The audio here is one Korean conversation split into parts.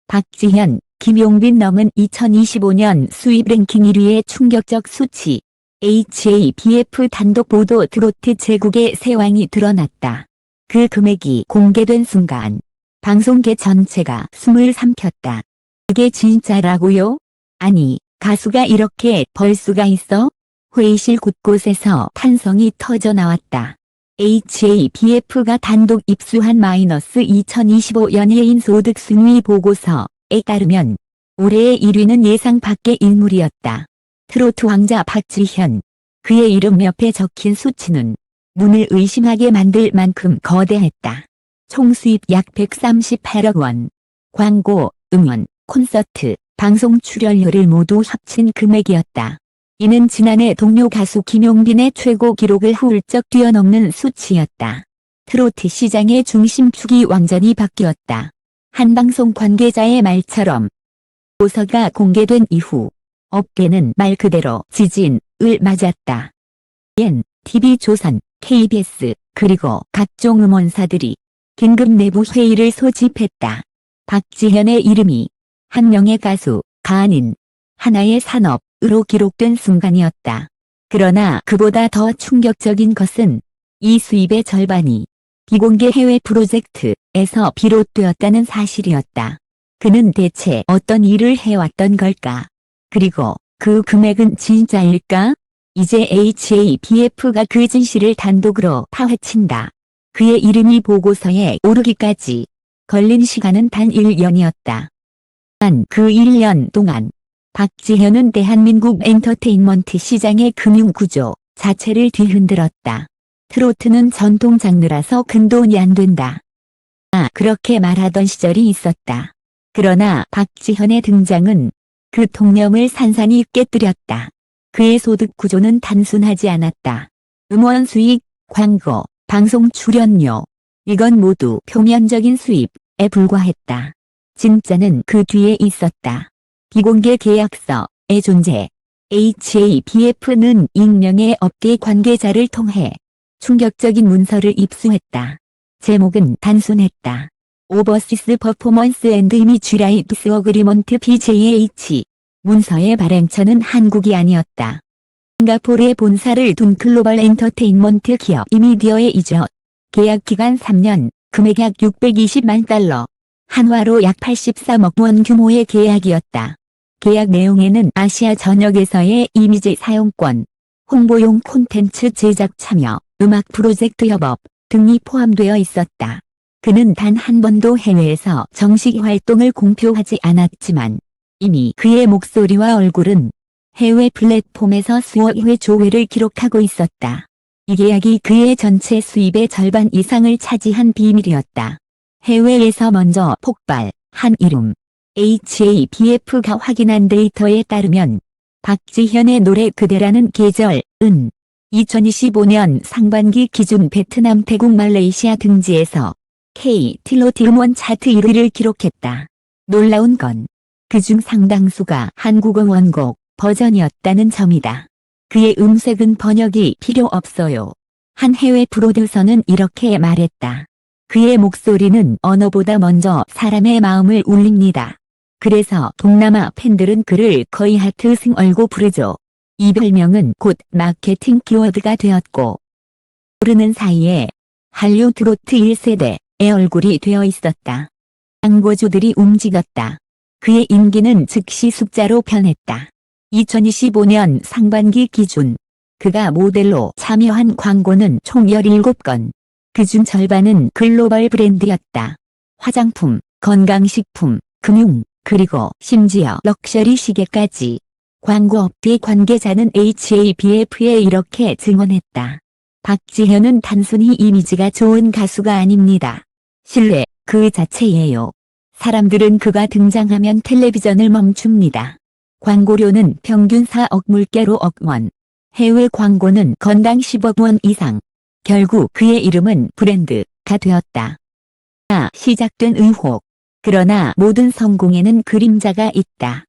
박지현, 김용빈 넘은 2025년 수입 랭킹 1위의 충격적 수치. HABF 단독 보도 트로트 제국의 새왕이 드러났다. 그 금액이 공개된 순간 방송계 전체가 숨을 삼켰다. 이게 진짜라고요? 아니, 가수가 이렇게 벌 수가 있어? 회의실 곳곳에서 탄성이 터져 나왔다. HABF가 단독 입수한 마이너스 2025 연예인 소득 순위 보고서에 따르면 올해의 1위는 예상 밖의 인물이었다. 트로트 왕자 박지현. 그의 이름 옆에 적힌 수치는 눈을 의심하게 만들 만큼 거대했다. 총 수입 약 138억 원. 광고, 음원, 콘서트, 방송 출연료를 모두 합친 금액이었다. 이는 지난해 동료 가수 김용빈의 최고 기록을 훌쩍 뛰어넘는 수치였다. 트로트 시장의 중심축이 완전히 바뀌었다. 한 방송 관계자의 말처럼 보고서가 공개된 이후 업계는 말 그대로 지진을 맞았다. TV조선, KBS, 그리고 각종 음원사들이 긴급 내부 회의를 소집했다. 박지현의 이름이 한 명의 가수, 가 아닌 하나의 산업으로 기록된 순간이었다. 그러나 그보다 더 충격적인 것은 이 수입의 절반이 비공개 해외 프로젝트에서 비롯되었다는 사실이었다. 그는 대체 어떤 일을 해왔던 걸까? 그리고 그 금액은 진짜일까? 이제 HABF가 그 진실을 단독으로 파헤친다. 그의 이름이 보고서에 오르기까지 걸린 시간은 단 1년이었다. 단 그 1년 동안 박지현은 대한민국 엔터테인먼트 시장의 금융구조 자체를 뒤흔들었다. 트로트는 전통 장르라서 큰돈이 안 된다. 그렇게 말하던 시절이 있었다. 그러나 박지현의 등장은 그 통념을 산산이 깨뜨렸다. 그의 소득 구조는 단순하지 않았다. 음원 수익, 광고, 방송 출연료. 이건 모두 표면적인 수입에 불과했다. 진짜는 그 뒤에 있었다. 비공개 계약서의 존재. HABF는 익명의 업계 관계자를 통해 충격적인 문서를 입수했다. 제목은 단순했다. 오버시스 퍼포먼스 앤드 이미지 라이트스 어그리먼트 BJH. 문서의 발행처는 한국이 아니었다. 싱가포르에 본사를 둔 글로벌 엔터테인먼트 기업 이미디어의 이죠. 계약 기간 3년, 금액 약 620만 달러. 한화로 약 83억 원 규모의 계약이었다. 계약 내용에는 아시아 전역에서의 이미지 사용권, 홍보용 콘텐츠 제작 참여, 음악 프로젝트 협업 등이 포함되어 있었다. 그는 단 한 번도 해외에서 정식 활동을 공표하지 않았지만 이미 그의 목소리와 얼굴은 해외 플랫폼에서 수억 회 조회를 기록하고 있었다. 이 계약이 그의 전체 수입의 절반 이상을 차지한 비밀이었다. 해외에서 먼저 폭발한 이름. HABF가 확인한 데이터에 따르면 박지현의 노래 그대라는 계절은 2025년 상반기 기준 베트남, 태국, 말레이시아 등지에서 K-트로트 음원 차트 1위를 기록했다. 놀라운 건 그중 상당수가 한국어 원곡 버전이었다는 점이다. 그의 음색은 번역이 필요 없어요. 한 해외 프로듀서는 이렇게 말했다. 그의 목소리는 언어보다 먼저 사람의 마음을 울립니다. 그래서 동남아 팬들은 그를 거의 하트승얼고 부르죠. 이 별명은 곧 마케팅 키워드가 되었고 모르는 사이에 한류 트로트 1세대의 얼굴이 되어 있었다. 광고주들이 움직였다. 그의 인기는 즉시 숫자로 변했다. 2025년 상반기 기준 그가 모델로 참여한 광고는 총 17건. 그중 절반은 글로벌 브랜드였다. 화장품, 건강식품, 금융, 그리고 심지어 럭셔리 시계까지. 광고업계 관계자는 HABF에 이렇게 증언했다. 박지현은 단순히 이미지가 좋은 가수가 아닙니다. 신뢰 그 자체예요. 사람들은 그가 등장하면 텔레비전을 멈춥니다. 광고료는 평균 4억 물가로 억 원. 해외 광고는 건당 10억 원 이상. 결국 그의 이름은 브랜드가 되었다. 시작된 의혹. 그러나 모든 성공에는 그림자가 있다.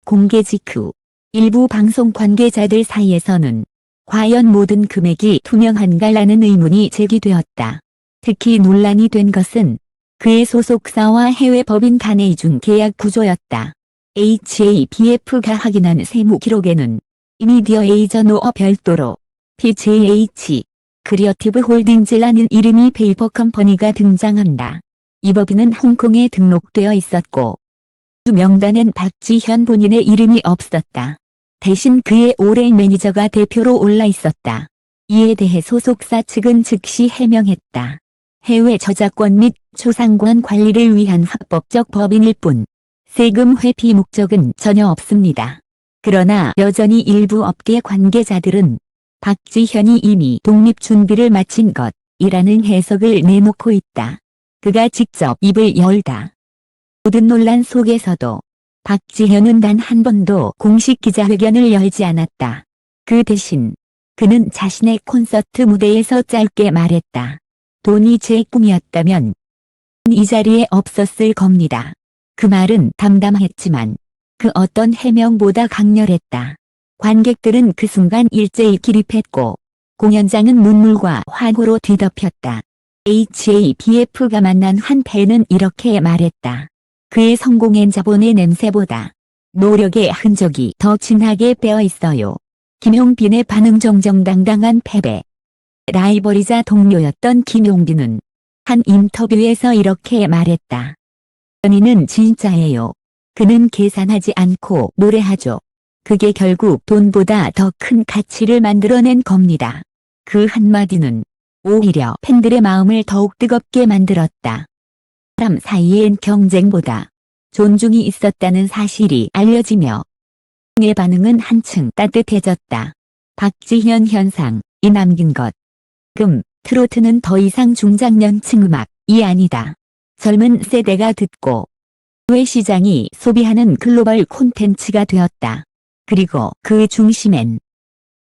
공개 직후 일부 방송 관계자들 사이에서는 과연 모든 금액이 투명한가라는 의문이 제기되었다. 특히 논란이 된 것은 그의 소속사와 해외 법인 간의 이중 계약 구조였다. HABF가 확인한 세무 기록에는 미디어 에이전트와 별도로 PJH 크리어티브 홀딩즈라는 이름의 페이퍼 컴퍼니가 등장한다. 이 법인은 홍콩에 등록되어 있었고 명단엔 박지현 본인의 이름이 없었다. 대신 그의 올해 매니저가 대표로 올라 있었다. 이에 대해 소속사 측은 즉시 해명했다. 해외 저작권 및 초상권 관리를 위한 합법적 법인일 뿐 세금 회피 목적은 전혀 없습니다. 그러나 여전히 일부 업계 관계자들은 박지현이 이미 독립 준비를 마친 것이라는 해석을 내놓고 있다. 그가 직접 입을 열다. 모든 논란 속에서도 박지현은 단 한 번도 공식 기자회견을 열지 않았다. 그 대신 그는 자신의 콘서트 무대에서 짧게 말했다. 돈이 제 꿈이었다면 이 자리에 없었을 겁니다. 그 말은 담담했지만 그 어떤 해명보다 강렬했다. 관객들은 그 순간 일제히 기립했고 공연장은 눈물과 화고로 뒤덮였다. HABF가 만난 한 팬은 이렇게 말했다. 그의 성공엔 자본의 냄새보다 노력의 흔적이 더 진하게 빼어 있어요. 김용빈의 반응 정정당당한 패배. 라이벌이자 동료였던 김용빈은 한 인터뷰에서 이렇게 말했다. 연인은 진짜예요. 그는 계산하지 않고 노래하죠. 그게 결국 돈보다 더 큰 가치를 만들어낸 겁니다. 그 한마디는 오히려 팬들의 마음을 더욱 뜨겁게 만들었다. 사람 사이엔 경쟁보다 존중이 있었다는 사실이 알려지며 의 반응은 한층 따뜻해졌다. 박지현 현상이 남긴 것. 트로트는 더 이상 중장년층 음악이 아니다. 젊은 세대가 듣고 해외 시장이 소비하는 글로벌 콘텐츠가 되었다. 그리고 그 중심엔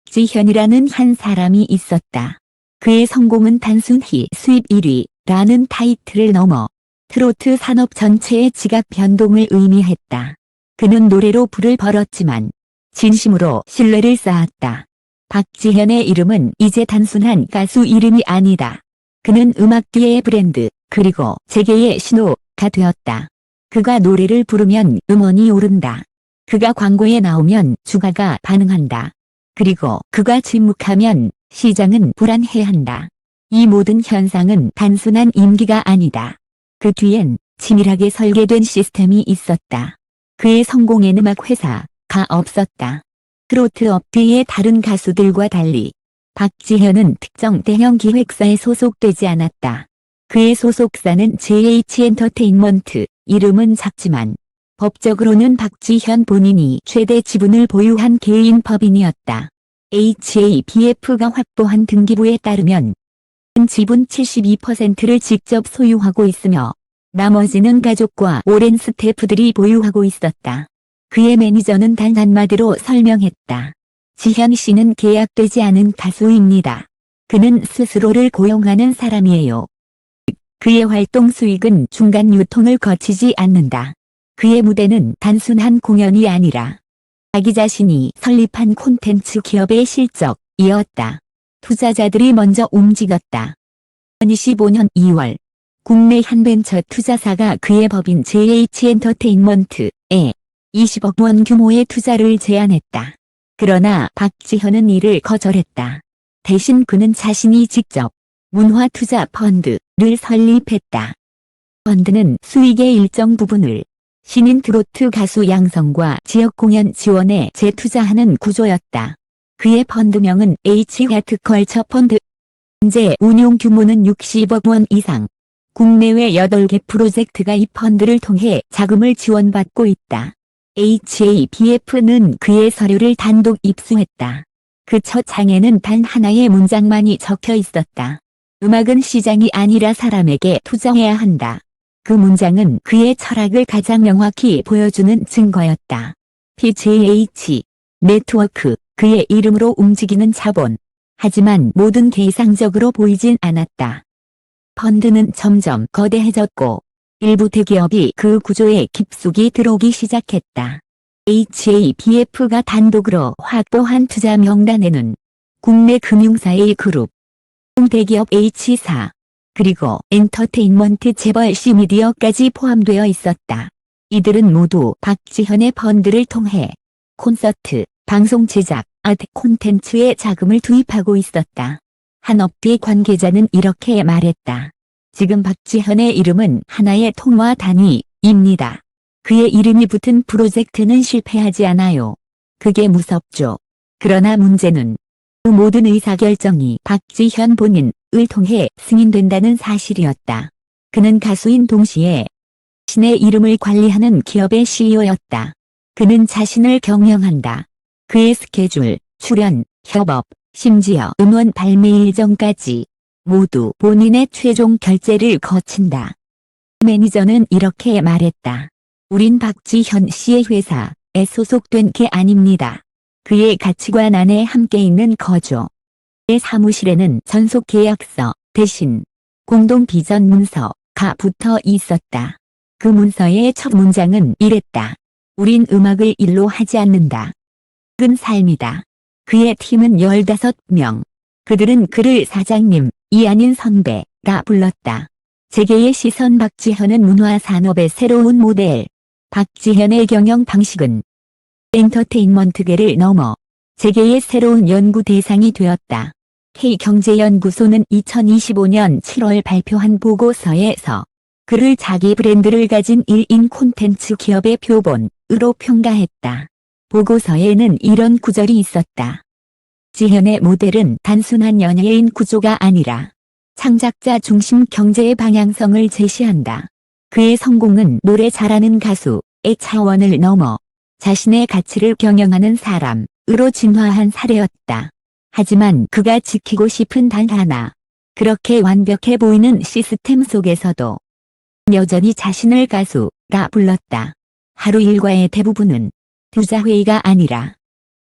박지현이라는 한 사람이 있었다. 그의 성공은 단순히 수입 1위라는 타이틀을 넘어 트로트 산업 전체의 지각 변동을 의미했다. 그는 노래로 부를 벌었지만 진심으로 신뢰를 쌓았다. 박지현의 이름은 이제 단순한 가수 이름이 아니다. 그는 음악계의 브랜드 그리고 재계의 신호가 되었다. 그가 노래를 부르면 음원이 오른다. 그가 광고에 나오면 주가가 반응한다. 그리고 그가 침묵하면 시장은 불안해한다. 이 모든 현상은 단순한 인기가 아니다. 그 뒤엔 치밀하게 설계된 시스템이 있었다. 그의 성공엔 음악 회사가 없었다. 트로트 업계의 다른 가수들과 달리 박지현은 특정 대형 기획사에 소속되지 않았다. 그의 소속사는 JH엔터테인먼트, 이름은 작지만 법적으로는 박지현 본인이 최대 지분을 보유한 개인 법인이었다. HABF가 확보한 등기부에 따르면 지분 72%를 직접 소유하고 있으며 나머지는 가족과 오랜 스태프들이 보유하고 있었다. 그의 매니저는 단 한마디로 설명했다. 지현 씨는 계약되지 않은 가수입니다. 그는 스스로를 고용하는 사람이에요. 그의 활동 수익은 중간 유통을 거치지 않는다. 그의 무대는 단순한 공연이 아니라 자기 자신이 설립한 콘텐츠 기업의 실적이었다. 투자자들이 먼저 움직였다. 2025년 2월 국내 한 벤처 투자사가 그의 법인 JH엔터테인먼트에 20억 원 규모의 투자를 제안했다. 그러나 박지현은 이를 거절했다. 대신 그는 자신이 직접 문화투자 펀드를 설립했다. 펀드는 수익의 일정 부분을 신인 트로트 가수 양성과 지역 공연 지원에 재투자하는 구조였다. 그의 펀드명은 H하트컬처 펀드. 현재 운용 규모는 60억 원 이상. 국내외 8개 프로젝트가 이 펀드를 통해 자금을 지원받고 있다. HABF는 그의 서류를 단독 입수했다. 그 첫 장에는 단 하나의 문장만이 적혀 있었다. 음악은 시장이 아니라 사람에게 투자해야 한다. 그 문장은 그의 철학을 가장 명확히 보여주는 증거였다. PJH 네트워크, 그의 이름으로 움직이는 자본. 하지만 모든 게 이상적으로 보이진 않았다. 펀드는 점점 거대해졌고 일부 대기업이 그 구조에 깊숙이 들어오기 시작했다. HABF가 단독으로 확보한 투자 명단에는 국내 금융사의 그룹, 대기업 H사, 그리고 엔터테인먼트 재벌 C미디어까지 포함되어 있었다. 이들은 모두 박지현의 펀드를 통해 콘서트, 방송 제작, 아트 콘텐츠에 자금을 투입하고 있었다. 한 업계 관계자는 이렇게 말했다. 지금 박지현의 이름은 하나의 통화 단위입니다. 그의 이름이 붙은 프로젝트는 실패하지 않아요. 그게 무섭죠. 그러나 문제는 그 모든 의사결정이 박지현 본인을 통해 승인된다는 사실이었다. 그는 가수인 동시에 자신의 이름을 관리하는 기업의 CEO였다. 그는 자신을 경영한다. 그의 스케줄, 출연, 협업, 심지어 음원 발매 일정까지 모두 본인의 최종 결제를 거친다. 매니저는 이렇게 말했다. 우린 박지현 씨의 회사에 소속된 게 아닙니다. 그의 가치관 안에 함께 있는 거죠. 그의 사무실에는 전속 계약서 대신 공동 비전 문서가 붙어 있었다. 그 문서의 첫 문장은 이랬다. 우린 음악을 일로 하지 않는다. 은 삶이다. 그의 팀은 15명. 그들은 그를 사장님이 아닌 선배라 불렀다. 재계의 시선 박지현은 문화산업의 새로운 모델. 박지현의 경영 방식은 엔터테인먼트계를 넘어 재계의 새로운 연구 대상이 되었다. K경제연구소는 2025년 7월 발표한 보고서에서 그를 자기 브랜드를 가진 1인 콘텐츠 기업의 표본으로 평가했다. 보고서에는 이런 구절이 있었다. 지현의 모델은 단순한 연예인 구조가 아니라 창작자 중심 경제의 방향성을 제시한다. 그의 성공은 노래 잘하는 가수의 차원을 넘어 자신의 가치를 경영하는 사람으로 진화한 사례였다. 하지만 그가 지키고 싶은 단 하나, 그렇게 완벽해 보이는 시스템 속에서도 여전히 자신을 가수라 불렀다. 하루 일과의 대부분은 투자회의가 아니라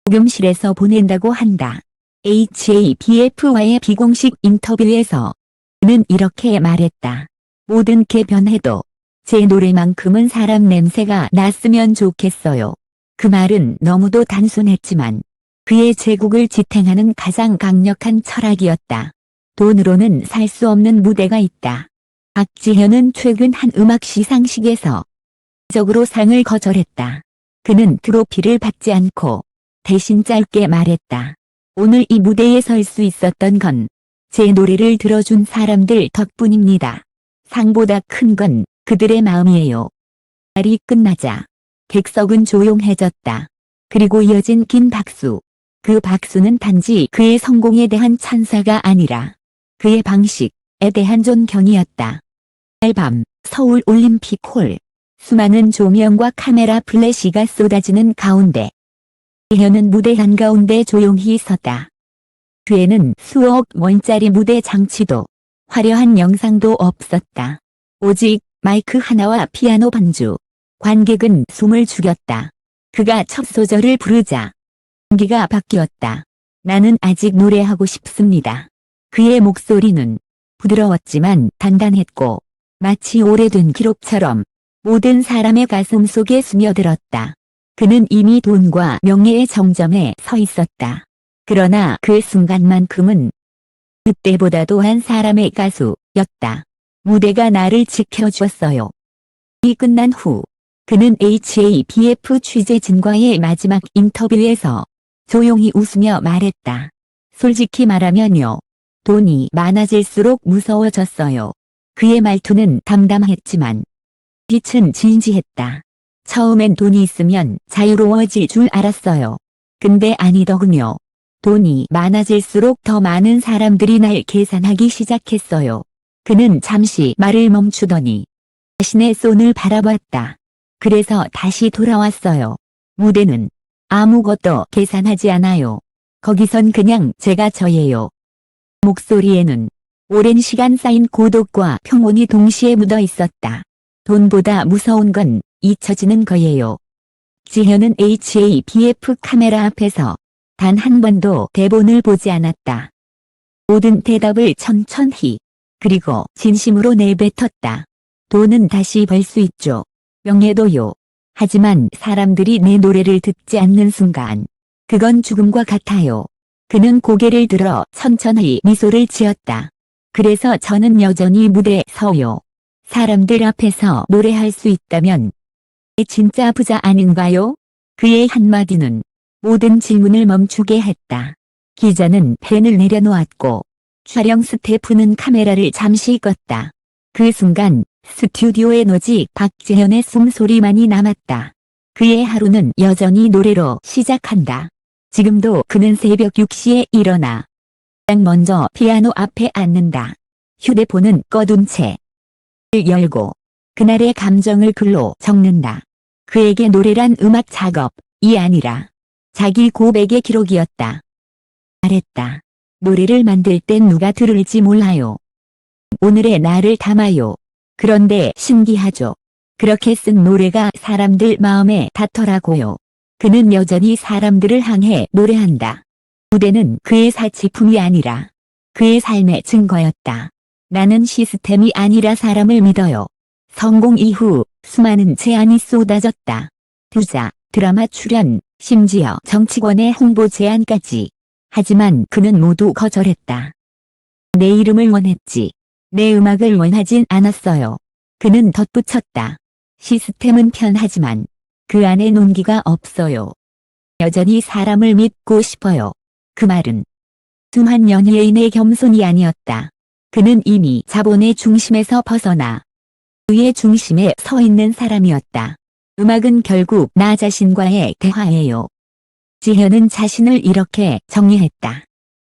녹음실에서 보낸다고 한다. HABF와의 비공식 인터뷰에서 그는 이렇게 말했다. 모든 게 변해도 제 노래만큼은 사람 냄새가 났으면 좋겠어요. 그 말은 너무도 단순했지만 그의 제국을 지탱하는 가장 강력한 철학이었다. 돈으로는 살 수 없는 무대가 있다. 박지현은 최근 한 음악 시상식에서 적으로 상을 거절했다. 그는 트로피를 받지 않고 대신 짧게 말했다. 오늘 이 무대에 설 수 있었던 건 제 노래를 들어준 사람들 덕분입니다. 상보다 큰 건 그들의 마음이에요. 말이 끝나자 객석은 조용해졌다. 그리고 이어진 긴 박수. 그 박수는 단지 그의 성공에 대한 찬사가 아니라 그의 방식에 대한 존경이었다. 그날 밤 서울 올림픽홀. 수많은 조명과 카메라 플래시가 쏟아지는 가운데 지현은 무대 한가운데 조용히 섰다. 뒤에는 수억 원짜리 무대 장치도 화려한 영상도 없었다. 오직 마이크 하나와 피아노 반주. 관객은 숨을 죽였다. 그가 첫 소절을 부르자 공기가 바뀌었다. 나는 아직 노래하고 싶습니다. 그의 목소리는 부드러웠지만 단단했고 마치 오래된 기록처럼 모든 사람의 가슴 속에 스며들었다. 그는 이미 돈과 명예의 정점에 서 있었다. 그러나 그 순간만큼은 그때보다도 한 사람의 가수였다. 무대가 나를 지켜주었어요. 이 끝난 후 그는 HABF 취재진과의 마지막 인터뷰에서 조용히 웃으며 말했다. 솔직히 말하면요. 돈이 많아질수록 무서워졌어요. 그의 말투는 담담했지만 빛은 진지했다. 처음엔 돈이 있으면 자유로워질 줄 알았어요. 근데 아니더군요. 돈이 많아질수록 더 많은 사람들이 날 계산하기 시작했어요. 그는 잠시 말을 멈추더니 자신의 손을 바라봤다. 그래서 다시 돌아왔어요. 무대는 아무것도 계산하지 않아요. 거기선 그냥 제가 저예요. 목소리에는 오랜 시간 쌓인 고독과 평온이 동시에 묻어 있었다. 돈보다 무서운 건 잊혀지는 거예요. 지현은 HABF 카메라 앞에서 단 한 번도 대본을 보지 않았다. 모든 대답을 천천히 그리고 진심으로 내뱉었다. 돈은 다시 벌 수 있죠. 명예도요. 하지만 사람들이 내 노래를 듣지 않는 순간 그건 죽음과 같아요. 그는 고개를 들어 천천히 미소를 지었다. 그래서 저는 여전히 무대에 서요. 사람들 앞에서 노래할 수 있다면 진짜 부자 아닌가요? 그의 한마디는 모든 질문을 멈추게 했다. 기자는 펜을 내려놓았고 촬영 스태프는 카메라를 잠시 껐다. 그 순간 스튜디오엔 오직 박지현의 숨소리만이 남았다. 그의 하루는 여전히 노래로 시작한다. 지금도 그는 새벽 6시에 일어나 가장 먼저 피아노 앞에 앉는다. 휴대폰은 꺼둔 채 열고 그날의 감정을 글로 적는다. 그에게 노래란 음악 작업이 아니라 자기 고백의 기록이었다. 말했다. 노래를 만들 땐 누가 들을지 몰라요. 오늘의 나를 담아요. 그런데 신기하죠. 그렇게 쓴 노래가 사람들 마음에 닿더라고요. 그는 여전히 사람들을 향해 노래한다. 무대는 그의 사치품이 아니라 그의 삶의 증거였다. 나는 시스템이 아니라 사람을 믿어요. 성공 이후 수많은 제안이 쏟아졌다. 투자, 드라마 출연, 심지어 정치권의 홍보 제안까지. 하지만 그는 모두 거절했다. 내 이름을 원했지. 내 음악을 원하진 않았어요. 그는 덧붙였다. 시스템은 편하지만 그 안에 논기가 없어요. 여전히 사람을 믿고 싶어요. 그 말은 수만 연예인의 겸손이 아니었다. 그는 이미 자본의 중심에서 벗어나 의의 중심에 서 있는 사람이었다. 음악은 결국 나 자신과의 대화예요. 지현은 자신을 이렇게 정리했다.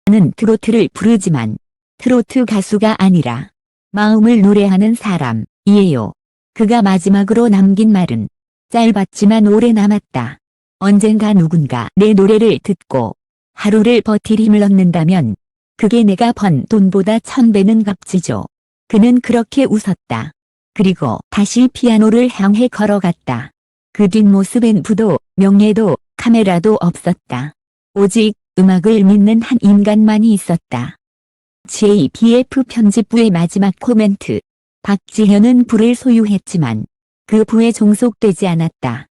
나는 트로트를 부르지만 트로트 가수가 아니라 마음을 노래하는 사람이에요. 그가 마지막으로 남긴 말은 짧았지만 오래 남았다. 언젠가 누군가 내 노래를 듣고 하루를 버틸 힘을 얻는다면 그게 내가 번 돈보다 1000배는 값지죠. 그는 그렇게 웃었다. 그리고 다시 피아노를 향해 걸어갔다. 그 뒷모습엔 부도, 명예도, 카메라도 없었다. 오직 음악을 믿는 한 인간만이 있었다. JBF 편집부의 마지막 코멘트. 박지현은 부를 소유했지만 그 부에 종속되지 않았다.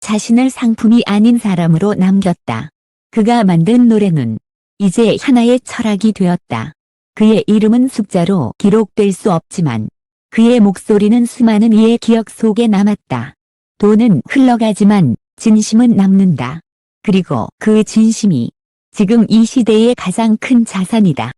자신을 상품이 아닌 사람으로 남겼다. 그가 만든 노래는 이제 하나의 철학이 되었다. 그의 이름은 숫자로 기록될 수 없지만 그의 목소리는 수많은 이의 기억 속에 남았다. 돈은 흘러가지만 진심은 남는다. 그리고 그 진심이 지금 이 시대의 가장 큰 자산이다.